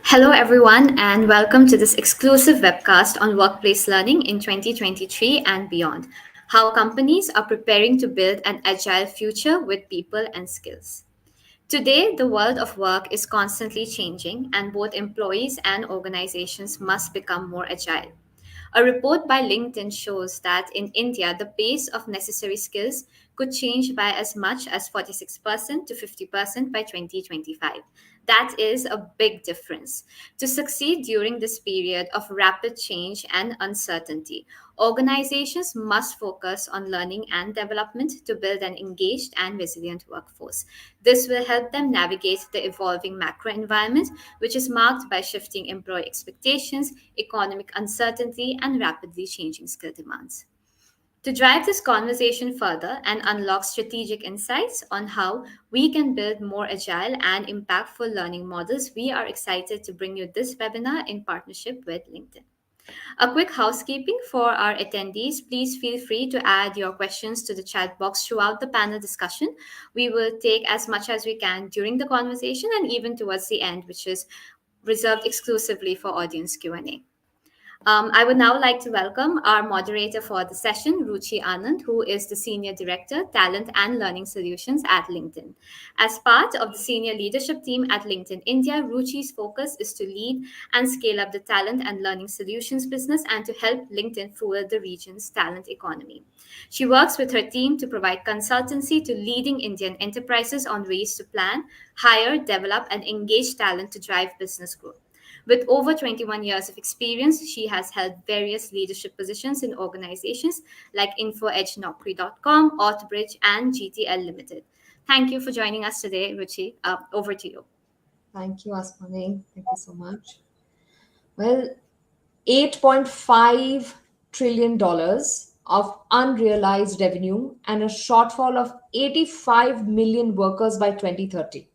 Hello, everyone, and welcome to this exclusive webcast on workplace learning in 2023 and beyond. How companies are preparing to build an agile future with people and skills. Today, the world of work is constantly changing, and both employees and organizations must become more agile. A report by LinkedIn shows that in India, the pace of necessary skills could change by as much as 46% to 50% by 2025. That is a big difference. To succeed during this period of rapid change and uncertainty, organizations must focus on learning and development to build an engaged and resilient workforce. This will help them navigate the evolving macro environment, which is marked by shifting employee expectations, economic uncertainty, and rapidly changing skill demands. To drive this conversation further and unlock strategic insights on how we can build more agile and impactful learning models, we are excited to bring you this webinar in partnership with LinkedIn. A quick housekeeping for our attendees. Please feel free to add your questions to the chat box throughout the panel discussion. We will take as much as we can during the conversation and even towards the end, which is reserved exclusively for audience Q&A. I would now like to welcome our moderator for the session, Ruchi Anand, who is the Senior Director, Talent and Learning Solutions at LinkedIn. As part of the senior leadership team at LinkedIn India, Ruchi's focus is to lead and scale up the talent and learning solutions business and to help LinkedIn fuel the region's talent economy. She works with her team to provide consultancy to leading Indian enterprises on ways to plan, hire, develop, and engage talent to drive business growth. With over 21 years of experience, she has held various leadership positions in organizations like InfoEdge, Naukri.com, Authbridge, and GTL Limited. Thank you for joining us today, Ruchi. Over to you. Thank you, Asmani. Thank you so much. Well, $8.5 trillion of unrealized revenue and a shortfall of 85 million workers by 2030.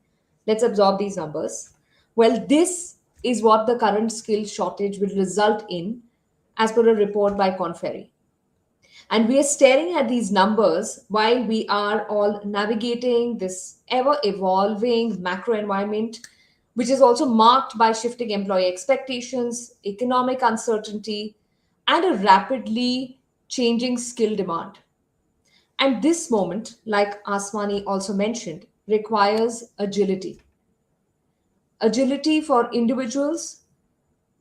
Let's absorb these numbers. Well, this is what the current skill shortage will result in, as per a report by Conferry. And we are staring at these numbers while we are all navigating this ever evolving macro environment, which is also marked by shifting employee expectations, economic uncertainty, and a rapidly changing skill demand. And this moment, like Asmani also mentioned, requires agility. Agility for individuals,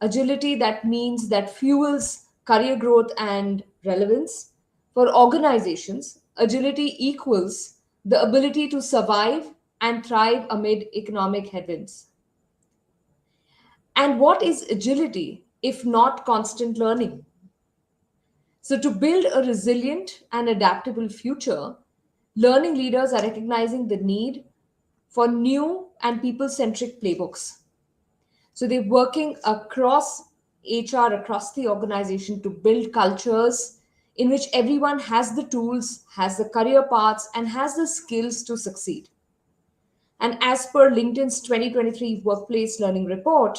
agility that means that fuels career growth and relevance. For organizations, agility equals the ability to survive and thrive amid economic headwinds. And what is agility if not constant learning? So, to build a resilient and adaptable future, learning leaders are recognizing the need for new and people centric playbooks. So they're working across HR, across the organization to build cultures in which everyone has the tools, has the career paths, and has the skills to succeed. And as per LinkedIn's 2023 Workplace Learning Report,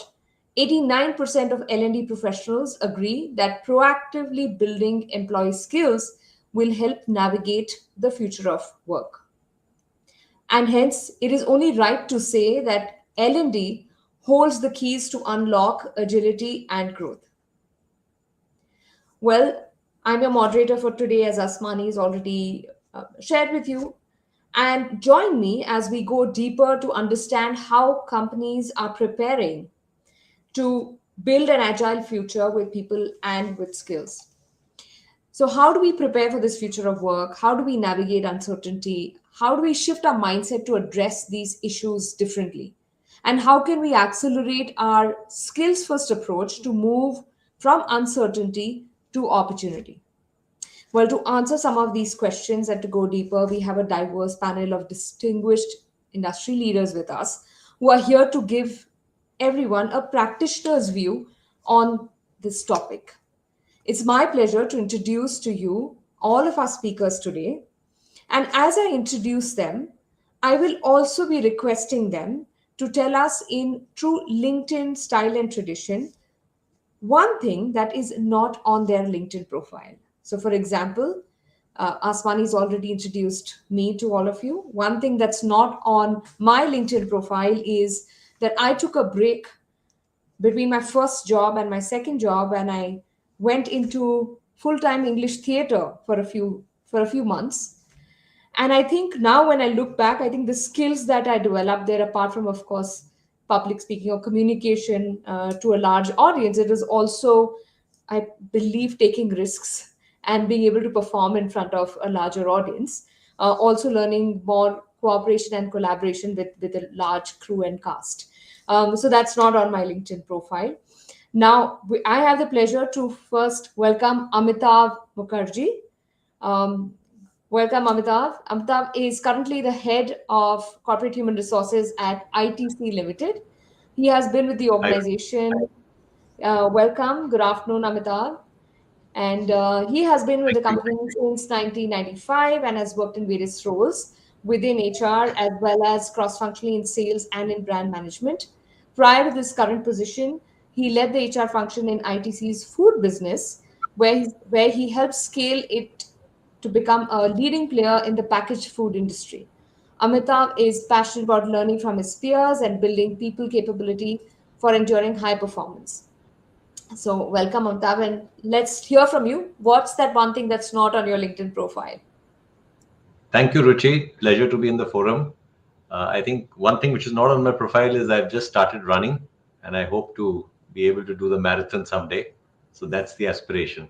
89% of L&D professionals agree that proactively building employee skills will help navigate the future of work. And hence, it is only right to say that L&D holds the keys to unlock agility and growth. Well, I'm your moderator for today, as Asmani has already shared with you. And join me as we go deeper to understand how companies are preparing to build an agile future with people and with skills. So, how do we prepare for this future of work? How do we navigate uncertainty? How do we shift our mindset to address these issues differently? And how can we accelerate our skills first approach to move from uncertainty to opportunity? Well, to answer some of these questions and to go deeper, we have a diverse panel of distinguished industry leaders with us who are here to give everyone a practitioner's view on this topic. It's my pleasure to introduce to you all of our speakers today. And as I introduce them, I will also be requesting them to tell us in true LinkedIn style and tradition one thing that is not on their LinkedIn profile. So, for example, Asmani's already introduced me to all of you. One thing that's not on my LinkedIn profile is that I took a break between my first job and my second job, and I went into full-time English theater for a few months. And I think now when I look back, I think the skills that I developed there, apart from, of course, public speaking or communication to a large audience, it was also, I believe, taking risks and being able to perform in front of a larger audience. Also learning more cooperation and collaboration with a large crew and cast. So that's not on my LinkedIn profile. Now, I have the pleasure to first welcome Amitav Mukherjee. Um, Welcome, Amitav. Amitav is currently the head of corporate human resources at ITC Limited. He has been with the Hi. organization. Welcome. Good afternoon, Amitav. And he has been with the Thank you. company since 1995 and has worked in various roles within HR as well as cross-functionally in sales and in brand management. Prior to this current position, he led the HR function in ITC's food business, where he helped scale it to become a leading player in the packaged food industry. Amitav is passionate about learning from his peers and building people capability for enduring high performance. So, welcome, Amitav, and let's hear from you. What's that one thing that's not on your LinkedIn profile? Thank you, Ruchi. Pleasure to be in the forum. I think one thing which is not on my profile is I've just started running, and I hope to be able to do the marathon someday. So that's the aspiration.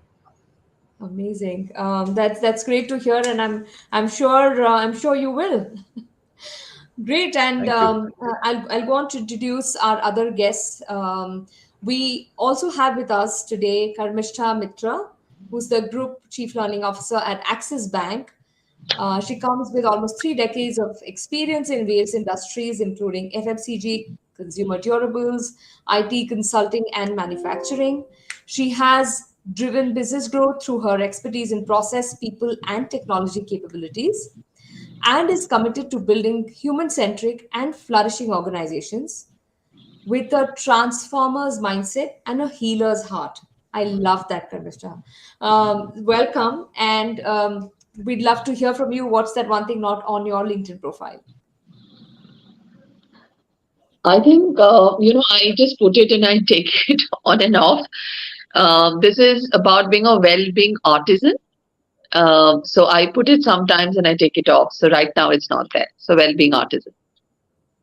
Amazing. That's great to hear, and I'm sure you will. Great, and Thank you. I'll go on to introduce our other guests. We also have with us today Karmishtha Mitra, who's the Group Chief Learning Officer at Axis Bank. She comes with almost 3 decades of experience in various industries, including FMCG, consumer durables, IT consulting, and manufacturing. She has driven business growth through her expertise in process, people, and technology capabilities, and is committed to building human centric and flourishing organizations with a transformer's mindset and a healer's heart. I love that, Karmishta. Welcome, and we'd love to hear from you. What's that one thing not on your LinkedIn profile? I think, I just put it and I take it on and off. This is about being a well-being artisan. So I put it sometimes and I take it off. So right now it's not there. So well-being artisan.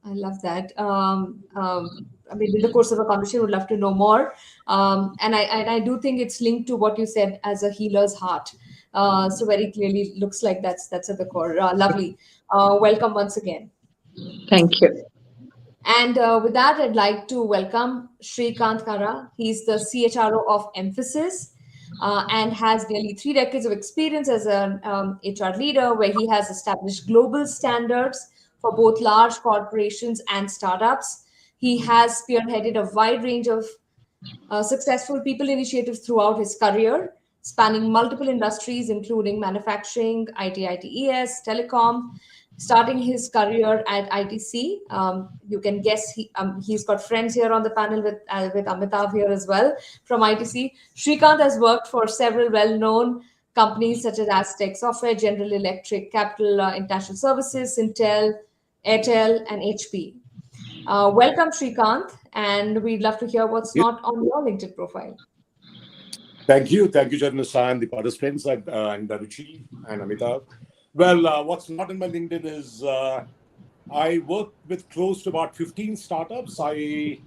I love that. I mean, in the course of a conversation, would love to know more. And I do think it's linked to what you said as a healer's heart. So very clearly looks like that's at the core. Lovely. Welcome once again. Thank you. And with that, I'd like to welcome Shrikant Kara. He's the CHRO of Emphasis and has nearly 3 decades of experience as an HR leader, where he has established global standards for both large corporations and startups. He has spearheaded a wide range of successful people initiatives throughout his career, spanning multiple industries, including manufacturing, ITES, telecom. Starting his career at ITC, you can guess he's got friends here on the panel with Amitav here as well from ITC. Shrikant has worked for several well-known companies such as Aztec Software, General Electric, Capital International Services, Intel, Airtel, and HP. Welcome, Shrikant, and we'd love to hear what's not on your LinkedIn profile. Thank you, Janasa, and the participants, and Ruchi and Amitav. Well, what's not in my LinkedIn is I work with close to about 15 startups. I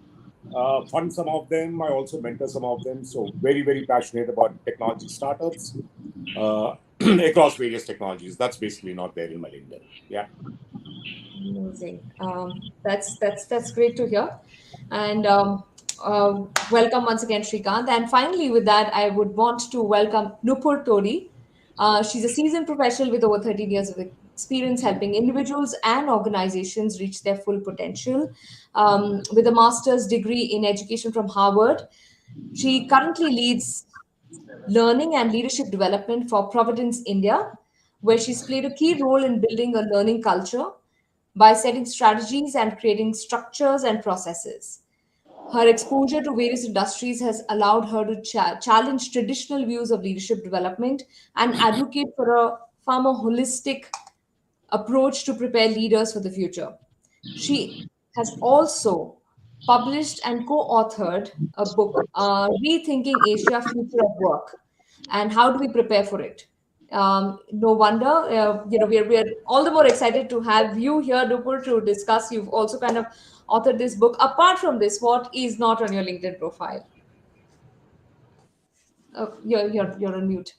fund some of them. I also mentor some of them. So very, very passionate about technology startups across various technologies. That's basically not there in my LinkedIn. Yeah. Amazing. That's great to hear. And welcome once again, Shrikant. And finally, with that, I would want to welcome Nupur Tori. She's a seasoned professional with over 13 years of experience helping individuals and organizations reach their full potential. With a master's degree in education from Harvard, she currently leads learning and leadership development for Providence, India, where she's played a key role in building a learning culture by setting strategies and creating structures and processes. Her exposure to various industries has allowed her to challenge traditional views of leadership development and advocate for a far more holistic approach to prepare leaders for the future. She has also published and co-authored a book, Rethinking Asia: Future of Work, and how do we prepare for it? No wonder, we're all the more excited to have you here, Nupur, to discuss. You've also kind of authored this book. Apart from this, what is not on your LinkedIn profile? You're on mute.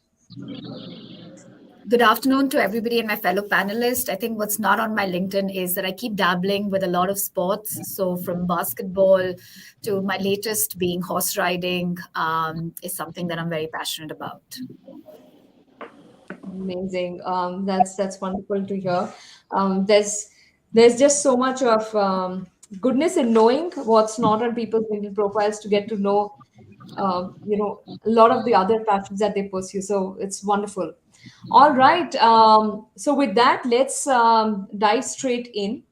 Good afternoon to everybody and my fellow panelists. I think what's not on my LinkedIn is that I keep dabbling with a lot of sports. So from basketball to my latest being horse riding is something that I'm very passionate about. Amazing. That's wonderful to hear. There's just so much of goodness in knowing what's not on people's LinkedIn profiles to get to know, a lot of the other passions that they pursue. So it's wonderful. All right. So with that, let's dive straight in,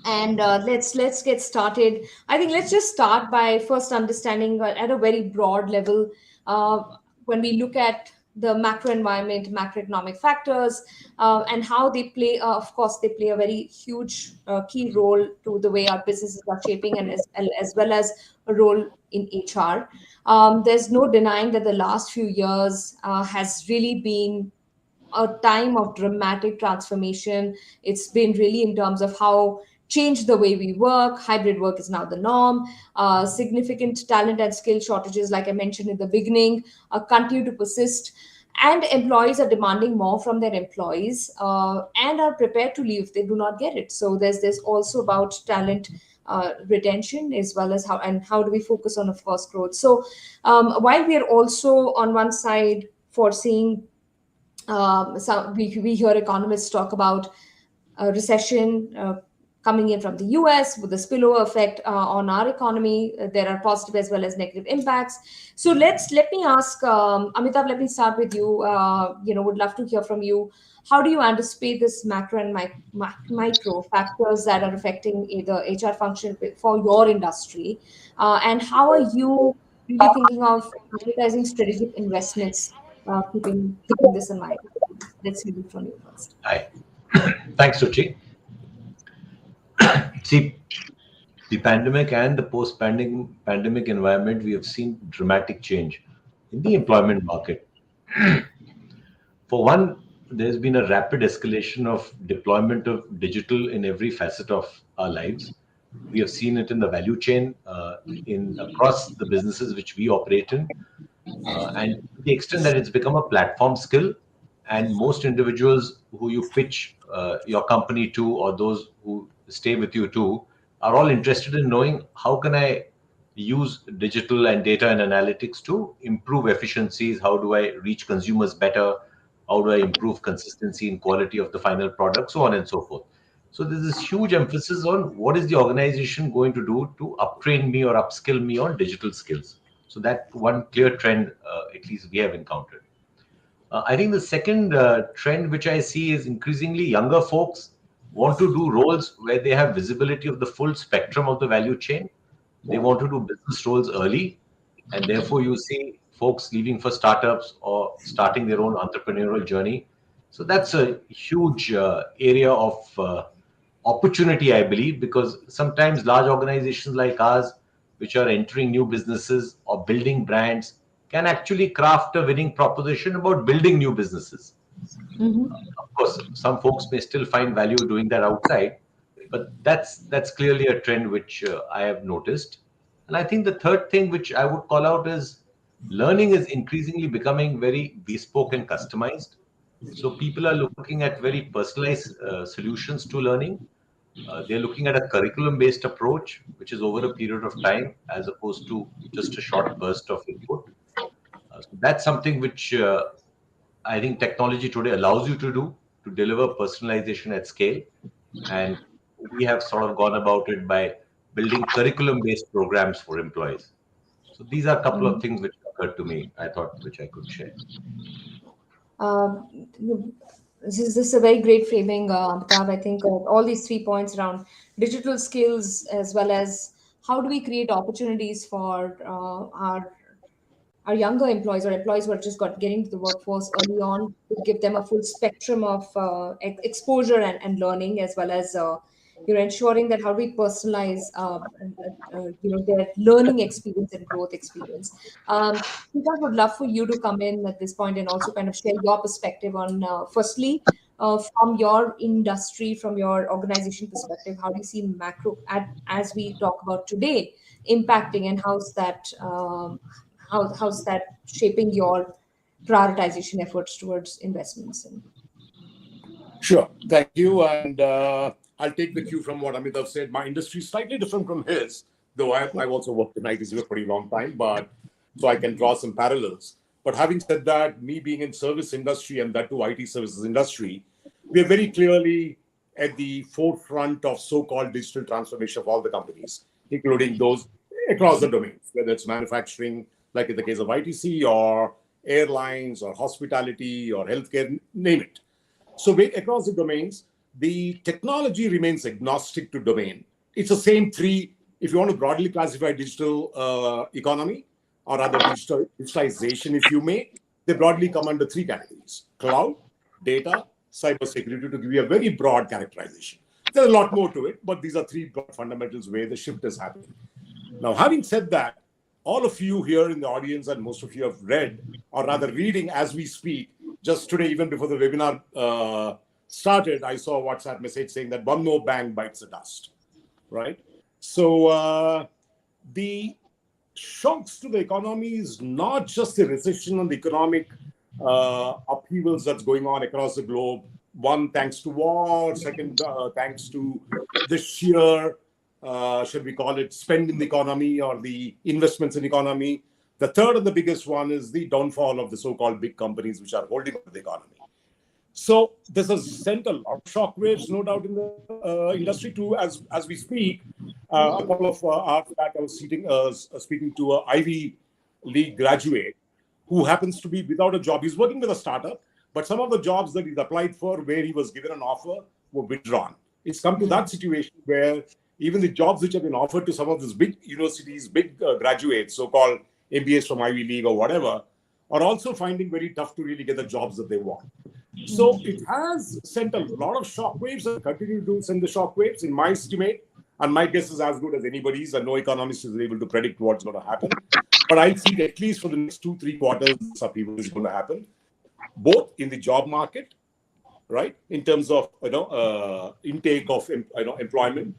and let's get started. I think let's just start by first understanding at a very broad level, uh, when we look at the macro environment, macroeconomic factors, and how they play. Of course, they play a very huge key role to the way our businesses are shaping, and as well as a role in HR. There's no denying that the last few years has really been a time of dramatic transformation. It's been really in terms of how changed the way we work. Hybrid work is now the norm. Significant talent and skill shortages, like I mentioned in the beginning, continue to persist. And employees are demanding more from their employees, and are prepared to leave if they do not get it. So there's also about talent retention, as well as how do we focus on, of course, growth. So while we are also on one side foreseeing, we hear economists talk about a recession coming in from the US with the spillover effect on our economy. There are positive as well as negative impacts. So let me ask, Amitabh, let me start with you. Would love to hear from you. How do you anticipate this macro and micro factors that are affecting the HR function for your industry? And how are you really thinking of prioritizing strategic investments, keeping this in mind? Let's hear it from you first. Hi. Thanks, Ruchi. See, the pandemic and the post-pandemic environment, we have seen dramatic change in the employment market. For one, there's been a rapid escalation of deployment of digital in every facet of our lives. We have seen it in the value chain, in across the businesses which we operate in, and to the extent that it's become a platform skill, and most individuals who you pitch your company to, or those who stay with you too, are all interested in knowing how can I use digital and data and analytics to improve efficiencies, how do I reach consumers better, how do I improve consistency and quality of the final product, so on and so forth. So there's this huge emphasis on what is the organization going to do to uptrain me or upskill me on digital skills. So that one clear trend, at least we have encountered. I think the second trend which I see is increasingly younger folks want to do roles where they have visibility of the full spectrum of the value chain. They want to do business roles early, and therefore you see folks leaving for startups or starting their own entrepreneurial journey. So that's a huge area of opportunity, I believe, because sometimes large organizations like ours, which are entering new businesses or building brands, can actually craft a winning proposition about building new businesses. Mm-hmm. Of course, some folks may still find value doing that outside, but that's clearly a trend which I have noticed. And I think the third thing which I would call out is learning is increasingly becoming very bespoke and customized. So people are looking at very personalized solutions to learning. They're looking at a curriculum-based approach, which is over a period of time, as opposed to just a short burst of input. So that's something which I think technology today allows you to do, to deliver personalization at scale. And we have sort of gone about it by building curriculum-based programs for employees. So these are a couple of things which occurred to me, I thought, which I could share. This is a very great framing, Amitabh. I think all these 3 points around digital skills, as well as how do we create opportunities for our younger employees, or employees who are just getting to the workforce early on, to give them a full spectrum of exposure and learning, as well as ensuring that how we personalize, their learning experience and growth experience. Sridhar, would love for you to come in at this point and also kind of share your perspective on, firstly, from your industry, from your organization perspective, how do you see macro as we talk about today impacting, and how's that shaping your prioritization efforts towards investments? And Sure. Thank you. And I'll take the cue from what Amitav said. My industry is slightly different from his, though I've also worked in IT for a pretty long time, but so I can draw some parallels. But having said that, me being in service industry and that too IT services industry, we are very clearly at the forefront of so-called digital transformation of all the companies, including those across the domains, whether it's manufacturing, like in the case of ITC, or airlines, or hospitality, or healthcare, name it. So across the domains, the technology remains agnostic to domain. It's the same three, if you want to broadly classify digital economy, or rather digitalization, if you may, they broadly come under three categories: cloud, data, cybersecurity, to give you a very broad characterization. There's a lot more to it, but these are three broad fundamentals where the shift is happening. Now, having said that, all of you here in the audience and most of you have read, or rather reading as we speak. Just today, even before the webinar started, I saw a WhatsApp message saying that one more bank bites the dust, right? So the shocks to the economy is not just the recession and the economic upheavals that's going on across the globe. One, thanks to war. Second, thanks to the sheer, should we call it, spend in the economy or the investments in the economy. The third and the biggest one is the downfall of the so-called big companies which are holding up the economy. So this has sent a lot of shockwaves, no doubt, in the industry too. As we speak, a couple of hours back, I was speaking to an Ivy League graduate who happens to be without a job. He's working with a startup, but some of the jobs that he's applied for, where he was given an offer, were withdrawn. It's come to that situation where even the jobs which have been offered to some of these big universities, big graduates, so-called MBAs from Ivy League or whatever, are also finding very tough to really get the jobs that they want. So it has sent a lot of shockwaves and continue to send the shockwaves, in my estimate. And my guess is as good as anybody's, and no economist is able to predict what's going to happen. But I think at least for the next 2-3 quarters, upheaval is going to happen, both in the job market, right, in terms of intake of employment,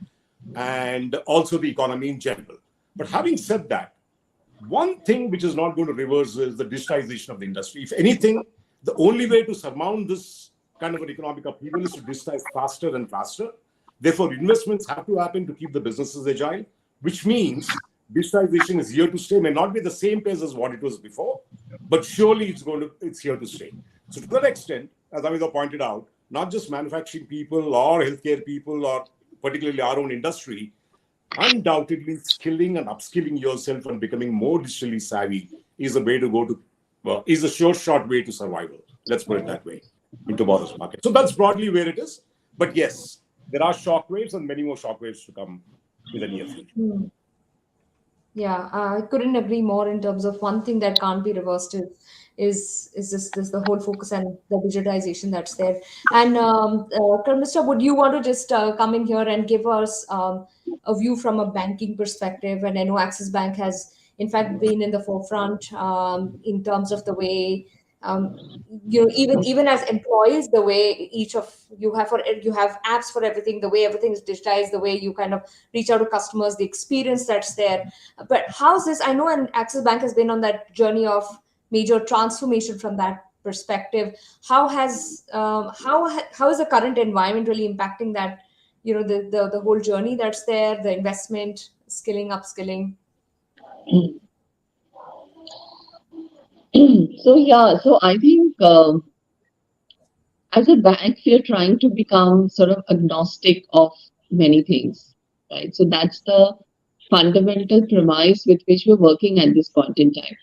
and also the economy in general. But having said that, one thing which is not going to reverse is the digitization of the industry. If anything, the only way to surmount this kind of an economic upheaval is to digitize faster and faster. Therefore, investments have to happen to keep the businesses agile, which means digitization is here to stay. May not be the same pace as what it was before, but surely it's here to stay. So to that extent, as Amita pointed out, not just manufacturing people or healthcare people or particularly our own industry, undoubtedly skilling and upskilling yourself and becoming more digitally savvy is a way to go to, is a short way to survival. Let's put it that way in tomorrow's market. So that's broadly where it is. But yes, there are shockwaves and many more shockwaves to come in the near future. Yeah, I couldn't agree more in terms of one thing that can't be reversed is this the whole focus and the digitization that's there. And Karmista, would you want to just come in here and give us a view from a banking perspective? And I know Axis Bank has in fact been in the forefront in terms of the way even as employees, the way each of you have apps for everything, the way everything is digitized, the way you kind of reach out to customers, the experience that's there. But how's this? I know, and Axis Bank has been on that journey of major transformation from that perspective. How is the current environment really impacting that? The whole journey that's there, the investment, skilling, upskilling. So I think as a bank, we are trying to become sort of agnostic of many things, right? So that's the fundamental premise with which we're working at this point in time.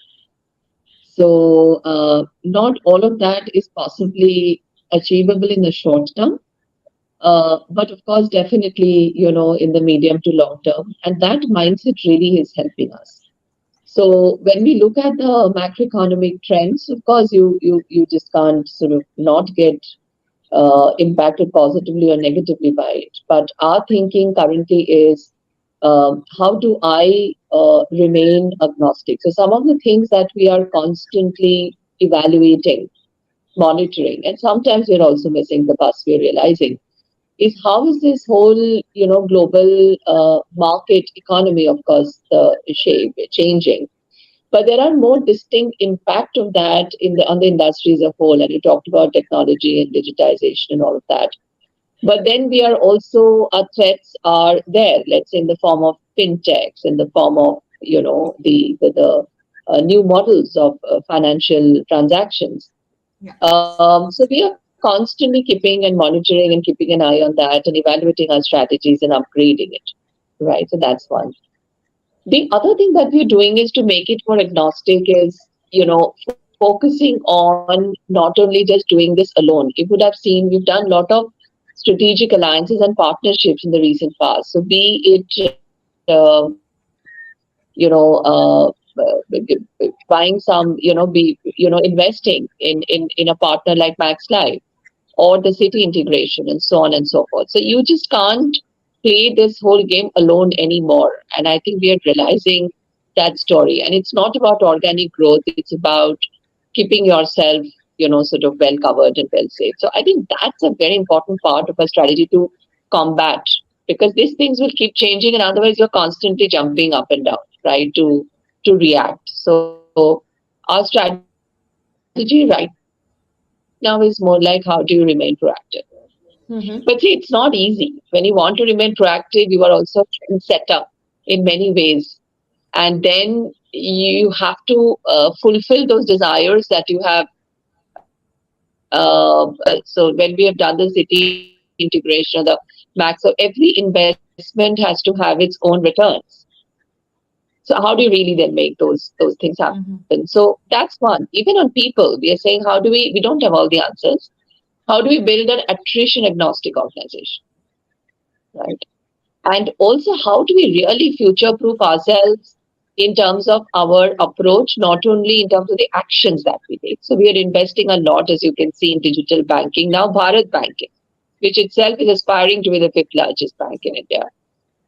So not all of that is possibly achievable in the short term, but of course, definitely, in the medium to long term. And that mindset really is helping us. So when we look at the macroeconomic trends, of course, you just can't sort of not get impacted positively or negatively by it. But our thinking currently is, how do I remain agnostic? So some of the things that we are constantly evaluating, monitoring, and sometimes we're also missing the bus, we're realizing, is how is this whole, global market economy, of course, shape changing. But there are more distinct impact of that on the industry as a whole. And you talked about technology and digitization and all of that. But then we are also, our threats are there, let's say in the form of fintechs, in the form of, the new models of financial transactions. Yeah. So we are constantly keeping and monitoring and keeping an eye on that and evaluating our strategies and upgrading it. Right. So that's one. The other thing that we're doing is to make it more agnostic is, focusing on not only just doing this alone. You would have seen we've done a lot of strategic alliances and partnerships in the recent past. So be it, buying some, investing in a partner like Max Life or the city integration and so on and so forth. So you just can't play this whole game alone anymore. And I think we are realizing that story. And it's not about organic growth, it's about keeping yourself, sort of well covered and well safe. So I think that's a very important part of our strategy to combat, because these things will keep changing and otherwise you're constantly jumping up and down, right, to react. So our strategy right now is more like, how do you remain proactive? Mm-hmm. But see, it's not easy. When you want to remain proactive, you are also set up in many ways. And then you have to fulfill those desires that you have. So when we have done the city integration or the max, so every investment has to have its own returns. So how do you really then make those things happen? Mm-hmm. So that's one. Even on people, we are saying, how do we don't have all the answers. How do we build an attrition agnostic organization? Right. And also, how do we really future proof ourselves in terms of our approach, not only in terms of the actions that we take? So, we are investing a lot, as you can see, in digital banking. Now, Bharat Banking, which itself is aspiring to be the fifth largest bank in India.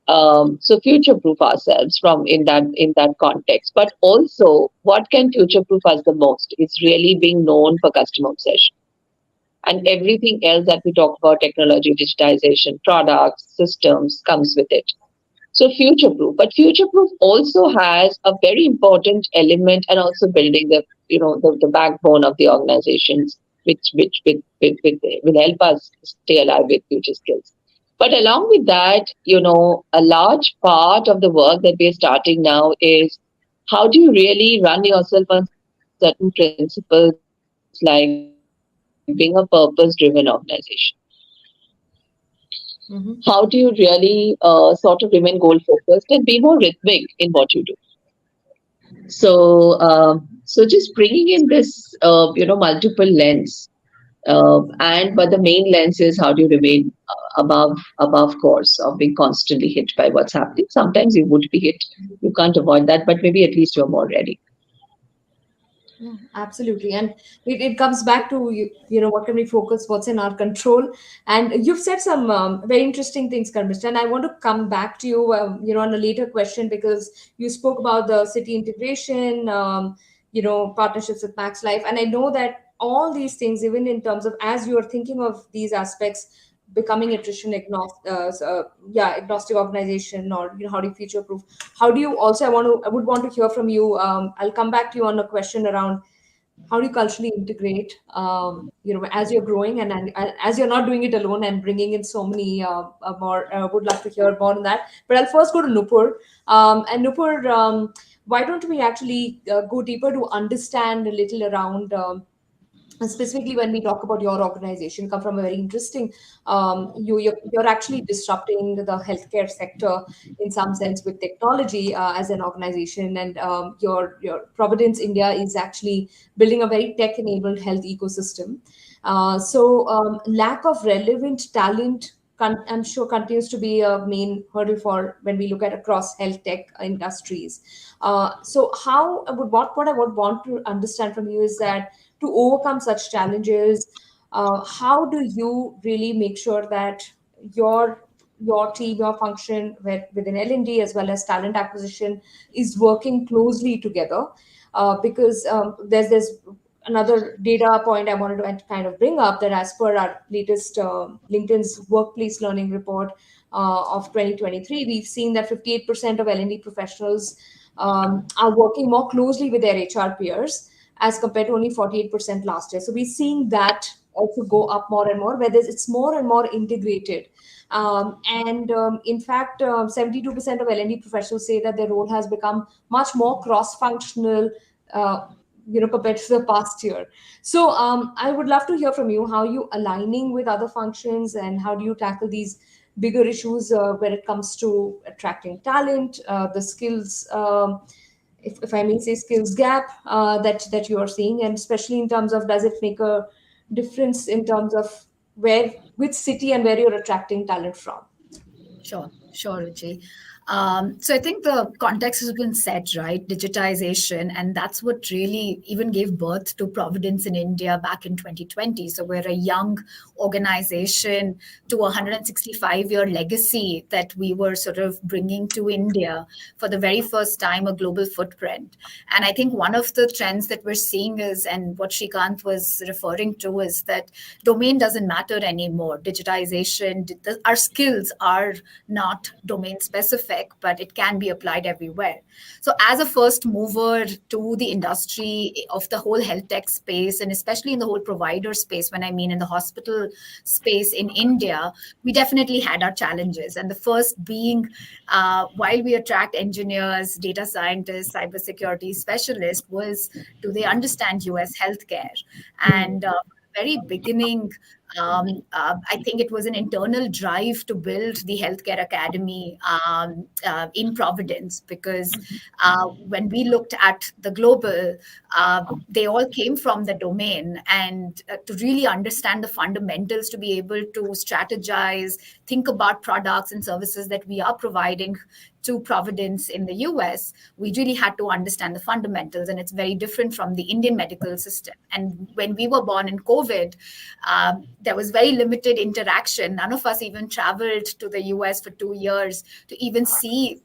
So, future proof ourselves from in that context. But also, what can future proof us the most is really being known for customer obsession. And everything else that we talk about, technology, digitization, products, systems, comes with it. So future proof, but future proof also has a very important element, and also building the backbone of the organizations, which will help us stay alive with future skills. But along with that, a large part of the work that we're starting now is, how do you really run yourself on certain principles, like being a purpose-driven organization? Mm-hmm. How do you really sort of remain goal focused and be more rhythmic in what you do? So just bringing in this multiple lens, and but the main lens is, how do you remain above course of being constantly hit by what's happening? Sometimes you would be hit, you can't avoid that, but maybe at least you're more ready. Yeah, absolutely. And it comes back to, what can we focus, what's in our control. And you've said some very interesting things, Karmishta. And I want to come back to you, on a later question, because you spoke about the city integration, partnerships with Max Life. And I know that all these things, even in terms of, as you are thinking of these aspects, becoming attrition agnostic organization, or how do you future proof, how do you also, I would want to hear from you. I'll come back to you on a question around how do you culturally integrate, as you're growing, and as you're not doing it alone and bringing in so many more. Would love to hear more on that. But I'll first go to Nupur. And Nupur, why don't we actually go deeper to understand a little around, and specifically when we talk about your organization, come from a very interesting, you're actually disrupting the healthcare sector in some sense with technology, as an organization. And your Providence India is actually building a very tech enabled health ecosystem. So lack of relevant talent, I'm sure, continues to be a main hurdle for when we look at across health tech industries. So what I would want to understand from you is that, to overcome such challenges, how do you really make sure that your team, your function within L&D as well as talent acquisition is working closely together? Because there's another data point I wanted to kind of bring up, that as per our latest LinkedIn's workplace learning report of 2023, we've seen that 58% of L&D professionals are working more closely with their HR peers as compared to only 48% last year. So we're seeing that also go up more and more, where it's more and more integrated. In fact, 72% of L&D professionals say that their role has become much more cross-functional, compared to the past year. So I would love to hear from you, how you aligning with other functions and how do you tackle these bigger issues when it comes to attracting talent, the skills, if I may say, skills gap that you are seeing, and especially in terms of, does it make a difference in terms of which city and where you're attracting talent from? Sure, Ruchi. So I think the context has been set, right? Digitization, and that's what really even gave birth to Providence in India back in 2020. So we're a young organization to a 165-year legacy that we were sort of bringing to India for the very first time, a global footprint. And I think one of the trends that we're seeing is, and what Shrikant was referring to, is that domain doesn't matter anymore. Digitization, our skills are not domain specific, but it can be applied everywhere. So as a first mover to the industry of the whole health tech space, and especially in the whole provider space, when I mean in the hospital space in India, we definitely had our challenges. And the first being, while we attract engineers, data scientists, cybersecurity specialists, was, do they understand US healthcare? And very beginning, I think it was an internal drive to build the Healthcare Academy in Providence, because when we looked at the global, they all came from the domain, and to really understand the fundamentals, to be able to strategize, think about products and services that we are providing to Providence in the US, we really had to understand the fundamentals, and it's very different from the Indian medical system. And when we were born in COVID, there was very limited interaction. None of us even traveled to the US for 2 years to even see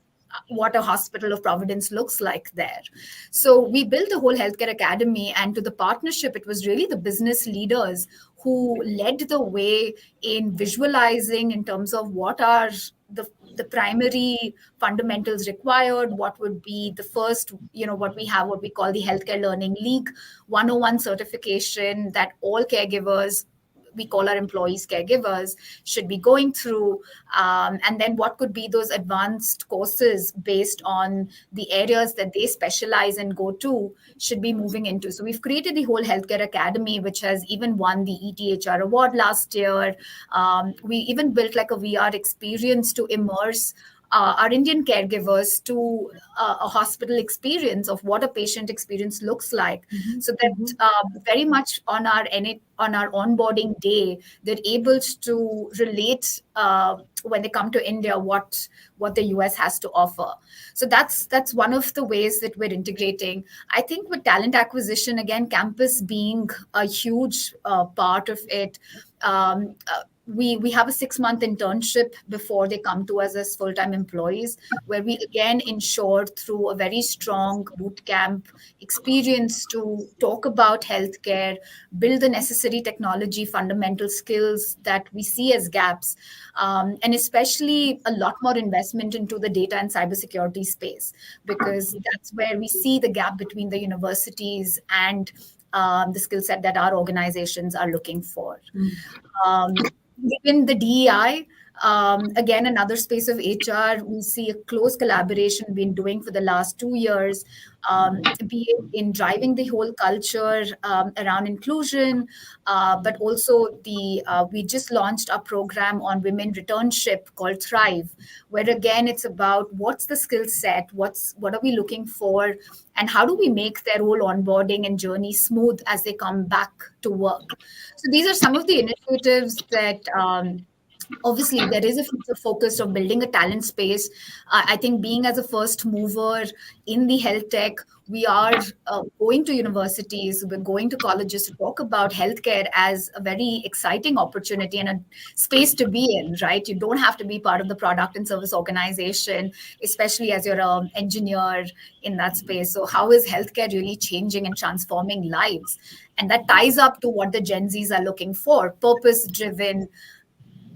what a hospital of Providence looks like there. So we built a whole Healthcare Academy, and to the partnership, it was really the business leaders who led the way in visualizing in terms of what are the primary fundamentals required, what would be the first, what we have, what we call the Healthcare Learning League 101 certification that all caregivers, we call our employees caregivers, should be going through, and then what could be those advanced courses based on the areas that they specialize and go to, should be moving into. So we've created the whole Healthcare Academy, which has even won the ETHR award last year. We even built like a VR experience to immerse our Indian caregivers to a hospital experience of what a patient experience looks like. Mm-hmm. So that very much on our onboarding day, they're able to relate when they come to India what the US has to offer. So that's one of the ways that we're integrating. I think with talent acquisition, again, campus being a huge part of it. We have a 6-month internship before they come to us as full-time employees, where we again ensure through a very strong boot camp experience to talk about healthcare, build the necessary technology fundamental skills that we see as gaps, and especially a lot more investment into the data and cybersecurity space, because that's where we see the gap between the universities and the skill set that our organizations are looking for. Within the DEI, again, another space of HR, we see a close collaboration been doing for the last 2 years, be it in driving the whole culture around inclusion, but also we just launched a program on women returnship called Thrive, where again, it's about what's the skill set, what are we looking for, and how do we make their whole onboarding and journey smooth as they come back to work. So these are some of the initiatives that obviously there is a future focus of building a talent space. I think being as a first mover in the health tech, we are going to universities, we're going to colleges to talk about healthcare as a very exciting opportunity and a space to be in, right? You don't have to be part of the product and service organization, especially as you're an engineer in that space. So how is healthcare really changing and transforming lives? And that ties up to what the Gen Zs are looking for: purpose driven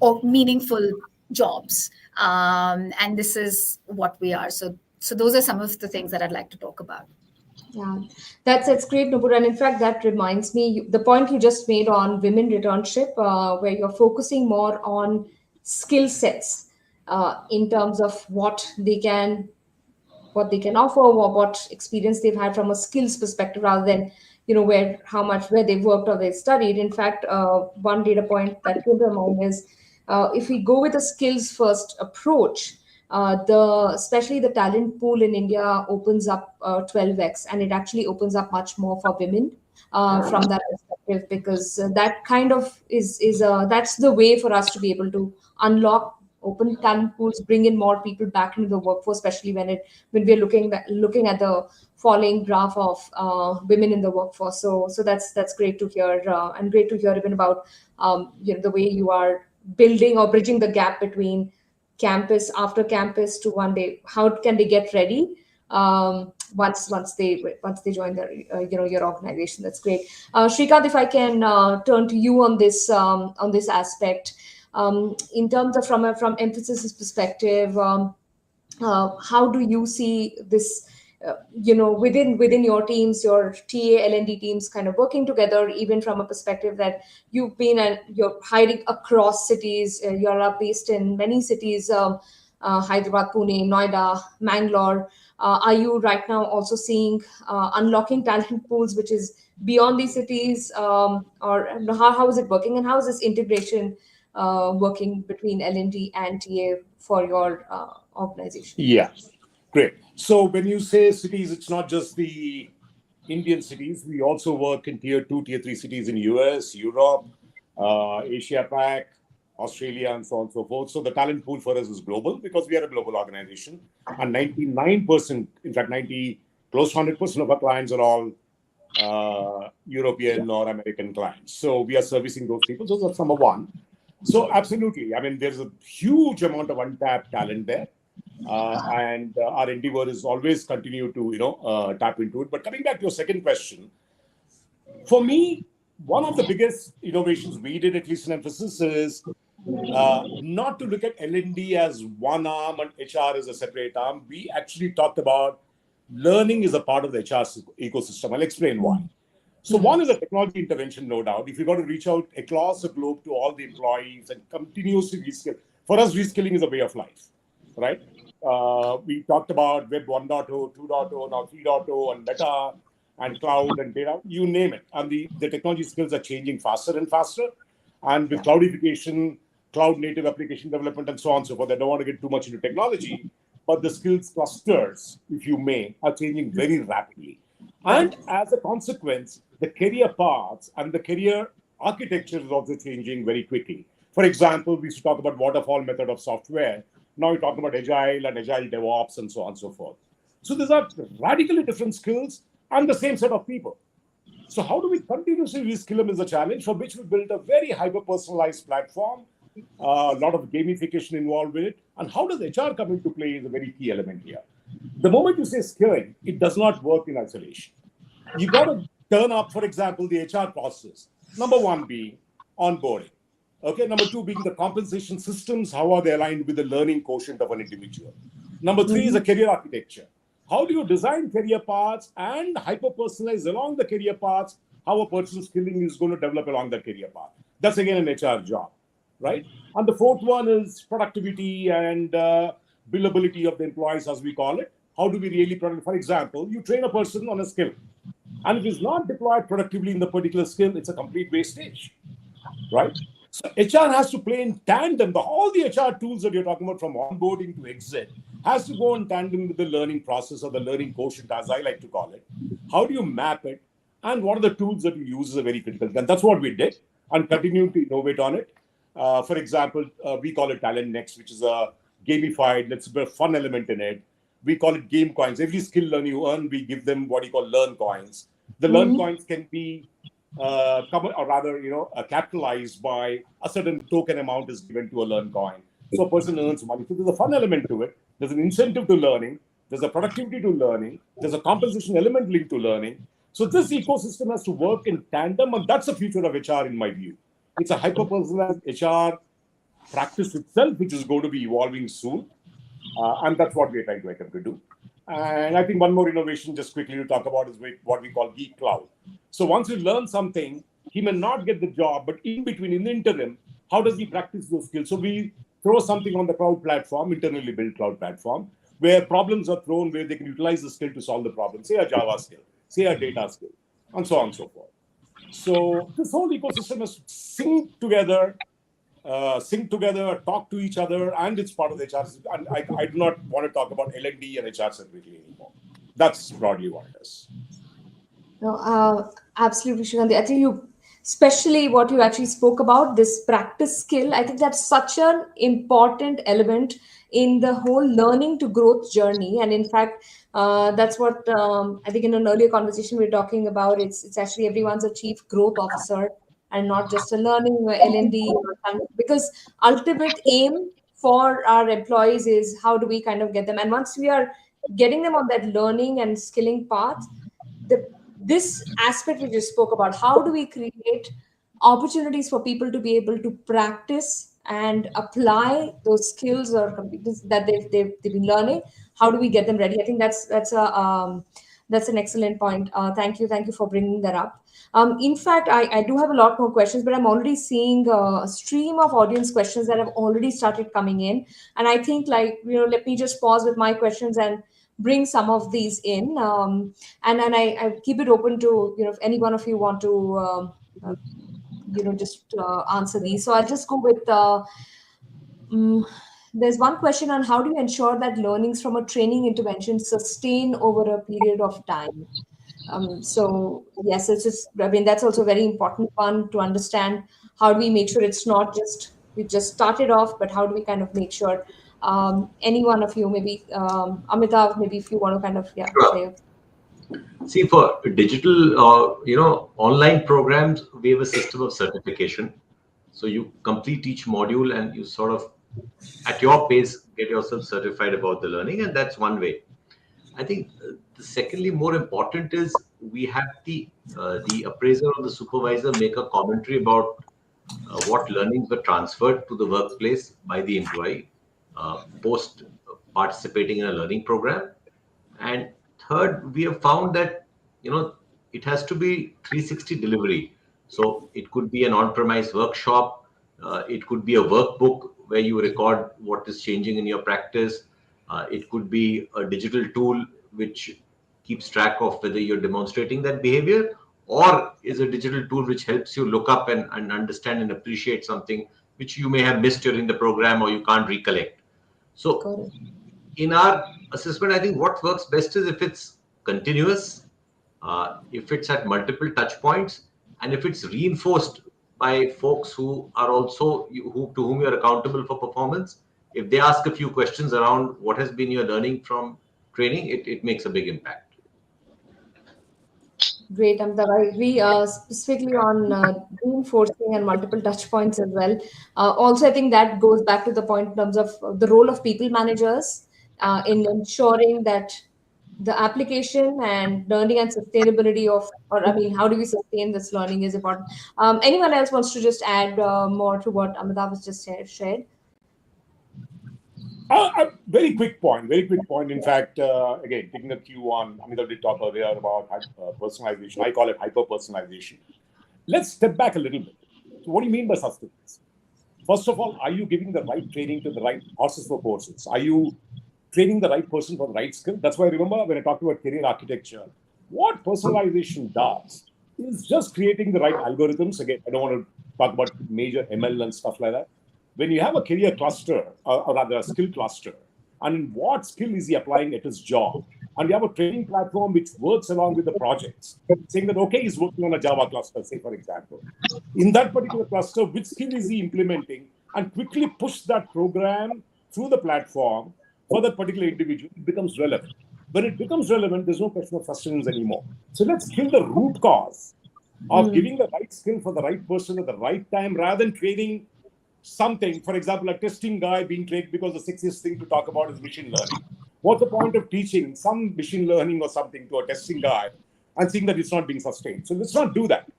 or meaningful jobs. And this is what we are. So those are some of the things that I'd like to talk about. Yeah, that's great, Nupur. And in fact, that reminds me the point you just made on women returnship, where you're focusing more on skill sets in terms of what they can offer, or what experience they've had from a skills perspective, rather than where they've worked or they've studied. In fact, one data point that came to mind is, if we go with a skills first approach, the especially the talent pool in India opens up 12x, and it actually opens up much more for women from that perspective, because that kind of is that's the way for us to be able to unlock open talent pools, bring in more people back into the workforce, especially when we're looking at the falling graph of women in the workforce. So that's great to hear, and great to hear even about the way you are building or bridging the gap between campus, after campus, to one day how can they get ready once they join their your organization. That's great. Shrikant, if I can turn to you on this aspect, in terms of from Mphasis perspective, how do you see this, within your teams, your TA L&D teams kind of working together, even from a perspective that you're hiring across cities, you're based in many cities, Hyderabad, Pune, Noida, Mangalore. Are you right now also seeing unlocking talent pools which is beyond these cities, or how is it working, and how is this integration working between L&D and TA for your organization? Yeah, great. So when you say cities, it's not just the Indian cities. We also work in tier 2, tier 3 cities in US, Europe, Asia Pac, Australia, and so on and so forth. So the talent pool for us is global because we are a global organization. And 99%, in fact, close to 100% of our clients are all European or American clients. So we are servicing those people. So that's number one. So absolutely. I mean, there's a huge amount of untapped talent there. And our endeavor is always continue to, tap into it. But coming back to your second question, for me, one of the biggest innovations we did, at least in Mphasis, is not to look at L&D as one arm and HR as a separate arm. We actually talked about learning is a part of the HR ecosystem. I'll explain why. So one is a technology intervention, no doubt. If you've got to reach out across the globe to all the employees and continuously reskill, for us, reskilling is a way of life, right? We talked about Web 1.0, 2.0, now 3.0, and Meta, and cloud and data, you name it. And the technology skills are changing faster and faster. And with cloudification, cloud native application development, and so on and so forth, I don't want to get too much into technology, but the skills clusters, if you may, are changing very rapidly. And as a consequence, the career paths and the career architecture is also changing very quickly. For example, we used to talk about waterfall method of software. Now we're talking about agile and agile DevOps and so on and so forth. So these are radically different skills and the same set of people. So how do we continuously reskill them is a challenge, for which we built a very hyper-personalized platform, a lot of gamification involved with it. And how does HR come into play is a very key element here. The moment you say skilling, it does not work in isolation. You got to turn up, for example, the HR process. Number one being onboarding. Okay, number two being the compensation systems, how are they aligned with the learning quotient of an individual? Number three is a career architecture. How do you design career paths and hyper-personalize along the career paths how a person's skilling is going to develop along the career path? That's again an HR job, right? And the fourth one is productivity and billability of the employees, as we call it. How do we really, for example, you train a person on a skill, and if it's not deployed productively in the particular skill, it's a complete wastage, right? So HR has to play in tandem. All the HR tools that you're talking about, from onboarding to exit, has to go in tandem with the learning process, or the learning quotient, as I like to call it. How do you map it? And what are the tools that you use is a very critical. And that's what we did and continue to innovate on it. For example, we call it Talent Next, which is a gamified, let's put a fun element in it. We call it game coins. Every skill learn you earn, we give them what you call learn coins. The learn coins can be or rather, capitalized by a certain token amount is given to a learn coin. So a person earns money. So there's a fun element to it. There's an incentive to learning. There's a productivity to learning. There's a compensation element linked to learning. So this ecosystem has to work in tandem, and that's the future of HR in my view. It's a hyper-personalized HR practice itself, which is going to be evolving soon. And that's what we're trying to attempt to do. And I think one more innovation, just quickly to talk about, is what we call Geek Cloud. So once you learn something, he may not get the job, but in between, in the interim, how does he practice those skills? So we throw something on the cloud platform, internally built cloud platform, where problems are thrown, where they can utilize the skill to solve the problem, say a Java skill, say a data skill, and so on and so forth. So this whole ecosystem has sync together, talk to each other, and it's part of the HR. And I do not want to talk about L&D and HR separately anymore. That's broadly what it is. No, absolutely, Shrikant. I think you, especially what you actually spoke about, this practice skill, I think that's such an important element in the whole learning to growth journey. And in fact, that's what I think in an earlier conversation we were talking about. It's actually everyone's a chief growth officer and not just a learning L&D, because ultimate aim for our employees is how do we kind of get them. And once we are getting them on that learning and skilling path, this aspect we just spoke about, how do we create opportunities for people to be able to practice and apply those skills or competencies that they've been learning? How do we get them ready? I think that's an excellent point. Thank you for bringing that up. In fact, I do have a lot more questions, but I'm already seeing a stream of audience questions that have already started coming in, and I think, let me just pause with my questions and bring some of these in, and then I keep it open to, if any one of you want to just answer these. So I'll just go with there's one question on how do you ensure that learnings from a training intervention sustain over a period of time. So yes, it's just, that's also a very important one to understand. How do we make sure it's not just we just started off, but how do we kind of make sure any one of you, maybe Amitav, maybe if you want to kind of share. See, for digital, online programs, we have a system of certification. So you complete each module and you sort of, at your pace, get yourself certified about the learning, and that's one way. I think the secondly, more important is we have the appraiser or the supervisor make a commentary about what learnings were transferred to the workplace by the employee post participating in a learning program. And third, we have found that it has to be 360 delivery. So it could be an on-premise workshop, it could be a workbook where you record what is changing in your practice. It could be a digital tool which keeps track of whether you're demonstrating that behavior, or is a digital tool which helps you look up and understand and appreciate something which you may have missed during the program or you can't recollect. So in our assessment, I think what works best is if it's continuous, if it's at multiple touch points, and if it's reinforced by folks who are also to whom you're accountable for performance. If they ask a few questions around what has been your learning from training, it makes a big impact. Great, Amitav. I agree specifically on reinforcing and multiple touch points as well. Also, I think that goes back to the point in terms of the role of people managers in ensuring that the application and learning and sustainability how do we sustain this learning is important. Anyone else wants to just add more to what Amitav has just shared? Very quick point. In fact, again, taking a cue on, Amitav did talk earlier about personalization. I call it hyper-personalization. Let's step back a little bit. So what do you mean by sustenance? First of all, are you giving the right training to the right horses for courses? Are you training the right person for the right skill? That's why I remember when I talked about career architecture, what personalization does is just creating the right algorithms. Again, I don't want to talk about major ML and stuff like that. When you have a career cluster, or rather a skill cluster, and what skill is he applying at his job, and we have a training platform which works along with the projects, saying that, okay, he's working on a Java cluster, say, for example. In that particular cluster, which skill is he implementing, and quickly push that program through the platform for that particular individual, it becomes relevant. When it becomes relevant, there's no question of sustenance anymore. So let's kill the root cause of giving the right skill for the right person at the right time, rather than training something, for example, a testing guy being trained because the sexiest thing to talk about is machine learning. What's the point of teaching some machine learning or something to a testing guy and seeing that it's not being sustained? So let's not do that.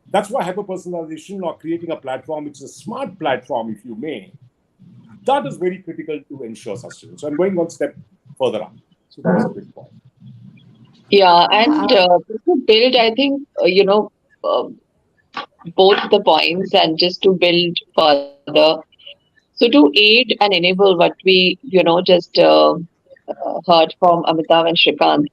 That's why hyper-personalization or creating a platform, which is a smart platform, if you may, that is very critical to ensure sustenance. So I'm going one step further up. So that's a big point. Yeah, and to build, I think, both the points, and just to build further. So to aid and enable what we, just heard from Amitav and Shrikant,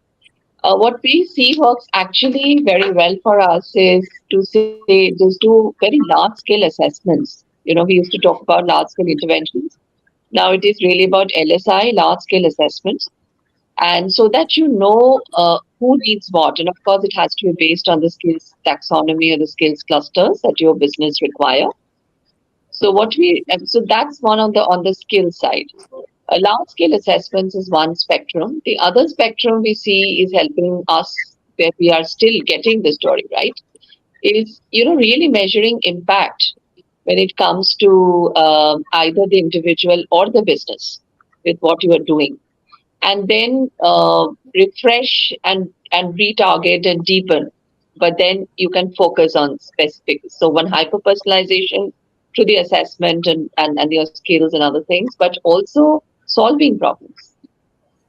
what we see works actually very well for us is to say, just do very large scale assessments. We used to talk about large scale interventions. Now it is really about LSI, large scale assessments. And so that who needs what. And of course, it has to be based on the skills taxonomy or the skills clusters that your business require. So that's one on the skill side. Large scale assessments is one spectrum. The other spectrum we see is helping us, where we are still getting the story right, is really measuring impact when it comes to either the individual or the business with what you are doing, and then refresh and retarget and deepen. But then you can focus on specific. So one, hyper personalization through the assessment and your skills and other things, but also solving problems,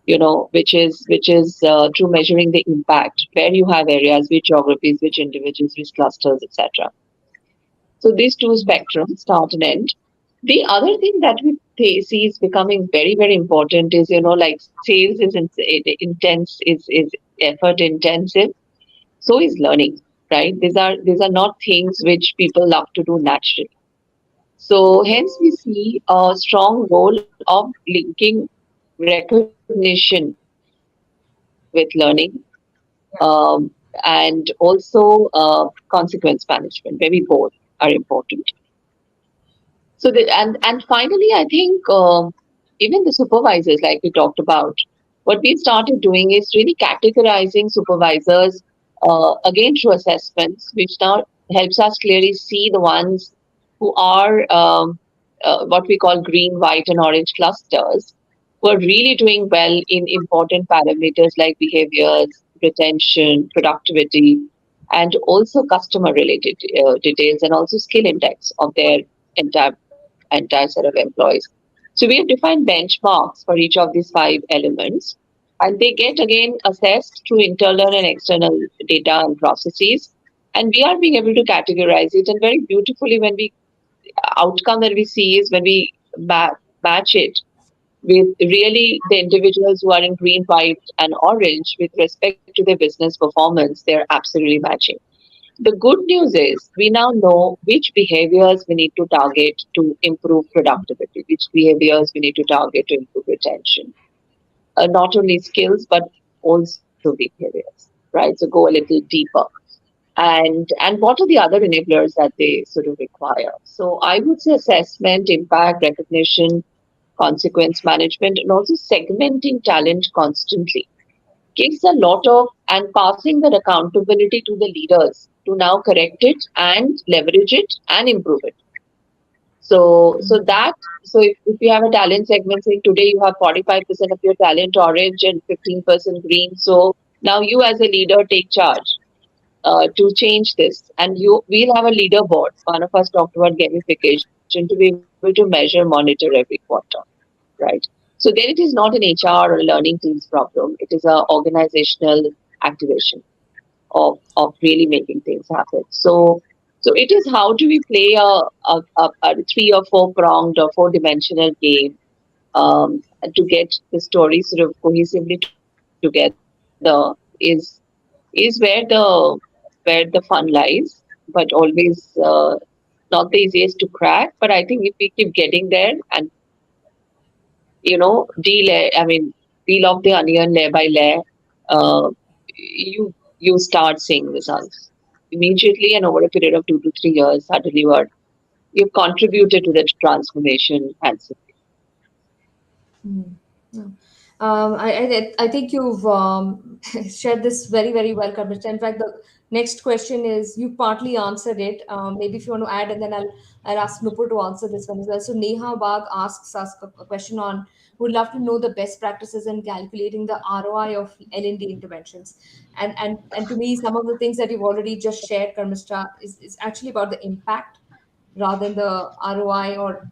which is through measuring the impact, where you have areas, which geographies, which individuals, which clusters, etc. So these two spectrums, start and end. The other thing that we see is becoming very, very important is, like sales is intense, is effort intensive. So is learning, right? These are not things which people love to do naturally. So hence we see a strong role of linking recognition with learning, and also consequence management, where we both are important. So and finally, I think even the supervisors, like we talked about, what we started doing is really categorizing supervisors again through assessments, which now helps us clearly see the ones who are what we call green, white, and orange clusters, who are really doing well in important parameters like behaviors, retention, productivity, and also customer related details, and also skill index of their entire set of employees. So we have defined benchmarks for each of these 5 elements, and they get again assessed through internal and external data and processes. And we are being able to categorize it, and very beautifully, when we outcome that we see is when we match it with really the individuals who are in green, white, and orange with respect to their business performance, they're absolutely matching. The good news is we now know which behaviors we need to target to improve productivity, which behaviors we need to target to improve retention. Not only skills, but also behaviors, right? So go a little deeper. And what are the other enablers that they sort of require? So I would say assessment, impact, recognition, consequence management, and also segmenting talent constantly gives a lot of, and passing that accountability to the leaders to now correct it and leverage it and improve it. So if you have a talent segment, say today you have 45% of your talent orange and 15% green. So now you as a leader take charge to change this, and we'll have a leaderboard. One of us talked about gamification to be able to measure, monitor every quarter, right? So then it is not an HR or learning team's problem. It is an organizational activation of really making things happen. So it is, how do we play a 3 or 4 pronged or 4-dimensional game to get the story sort of cohesively together is where the fun lies, but always not the easiest to crack. But I think if we keep getting there and peel off the onion layer by layer, you start seeing results immediately, and over a period of 2 to 3 years, suddenly you've contributed to that transformation handsomely. Mm. No. I think you've shared this very, very well, Karmita. In fact, the next question is you partly answered it. Maybe if you want to add, and then I'll ask Nupur to answer this one as well. So Neha Bagh asks us a question on would love to know the best practices in calculating the ROI of L&D interventions. And to me, some of the things that you've already just shared, Karmista, is actually about the impact rather than the ROI or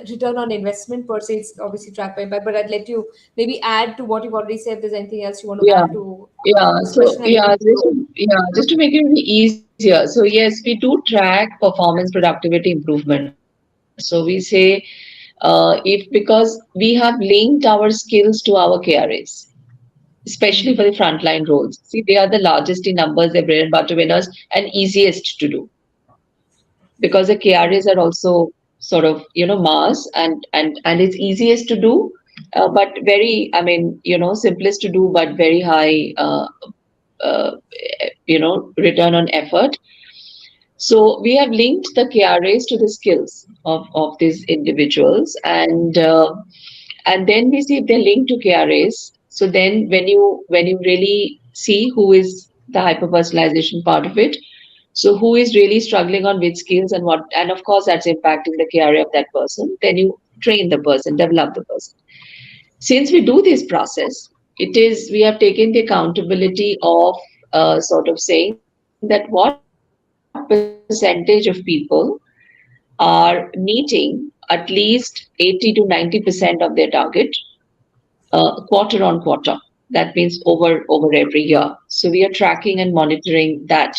return on investment per se. It's obviously tracked by impact, but I'd let you maybe add to what you've already said. If there's anything else you want to Yeah. add to Yeah, this so question, and then just to make it really easier. So yes, we do track performance productivity improvement. So we say if because we have linked our skills to our KRAs, especially for the frontline roles. See, they are the largest in numbers, they're bread and butter winners, and easiest to do because the KRAs are also sort of mass and it's easiest to do, but very simplest to do, but very high uh, return on effort. So we have linked the KRAs to the skills of these individuals, and then we see if they're linked to KRAs. So then when you really see who is the hyper personalization part of it, so who is really struggling on which skills and what, and of course that's impacting the KRA of that person. Then you train the person, develop the person. Since we do this process, we have taken the accountability of sort of saying that what percentage of people are meeting at least 80 to 90% of their target quarter on quarter. That means over every year. So we are tracking and monitoring that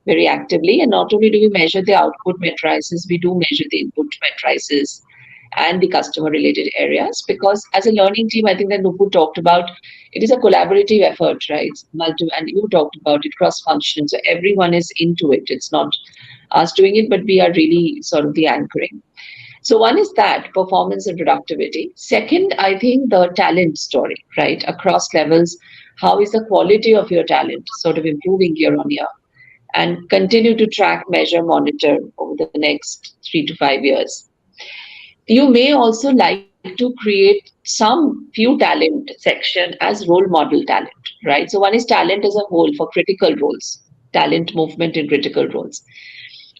very actively. And not only do we measure the output matrices, we do measure the input matrices and the customer related areas, because as a learning team, I think that Nupur talked about, it is a collaborative effort, right? And you talked about it, cross function. So everyone is into it. It's not us doing it, but we are really sort of the anchoring. So one is that performance and productivity. Second, I think the talent story, right? Across levels, how is the quality of your talent sort of improving year on year? And continue to track, measure, monitor over the next 3 to 5 years. You may also like to create some few talent section as role model talent, right? So one is talent as a whole for critical roles, talent movement in critical roles.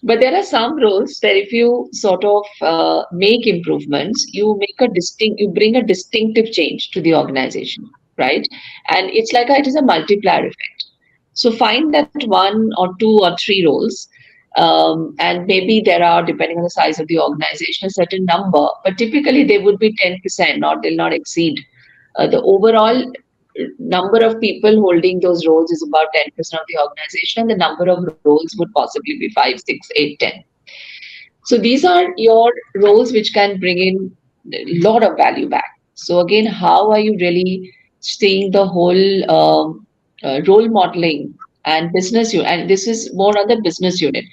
But there are some roles where if you sort of make improvements, you bring a distinctive change to the organization, right? And it's like it is a multiplier effect. So find that one or two or three roles, and maybe there are, depending on the size of the organization, a certain number, but typically they would be 10%, or they'll not exceed. The overall number of people holding those roles is about 10% of the organization, and the number of roles would possibly be 5, 6, 8, 10. So these are your roles which can bring in a lot of value back. So again, how are you really seeing the whole role modeling and business unit? And this is more on the business unit.